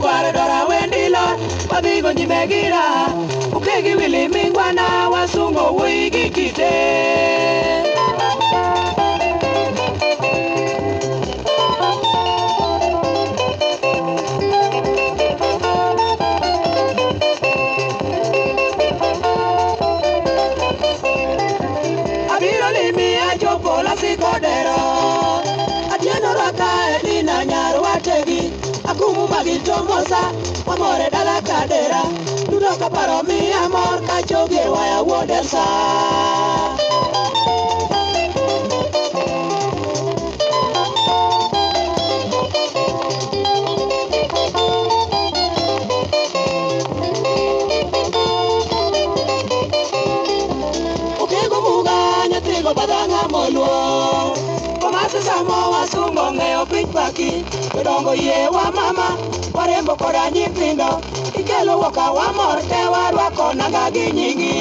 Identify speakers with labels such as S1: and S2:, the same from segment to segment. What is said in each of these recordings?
S1: Kware dora wendilo Padigo njimegira Ukegi wili mingwana Wasungo wigi kite Abiro limi achopo la sikodero Atieno raka edina nyaro wategi Akumu magitongosa Wamore dala kadera Nudoka paro mi amor Kachoge waya wodensa Ukego muga nyatigo badanga moluo Komase samo wasungo ngeo pichpaki Kodongo ye wa mama Warembo koda nyithindo Ikelo waka wa morte warwako naga gi nyingi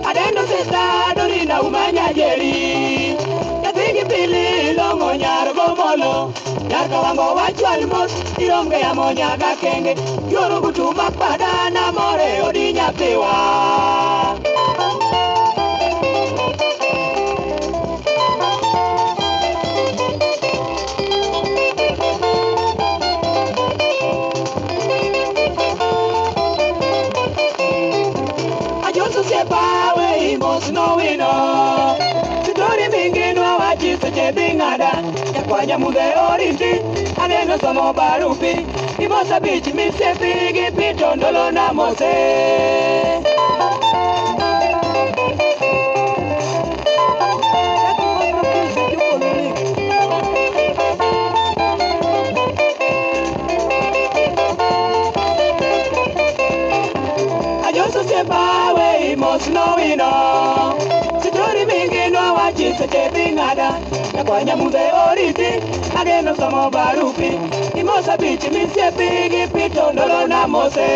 S1: Adendo sista dorina umanya jeri Yatingi pili longo nyar gomolo Nyar kawango wachwal mos Iromge ya monya ga kenge Yoro gutuma pada na more odi nyathiwa Ajoso sepa we imos no wino Sitori minginwa wachise chebingada Yakwanya mude oriti Aneno somo barupi Imosa bichi misepi Gipito ndolo na mose Ajoso sepa we imos no wino Sitori minginwa wachise chebingada Yakwanya mude oriti Aneno somo barupi Imosa bichi misiepi Gipito ndolo na mose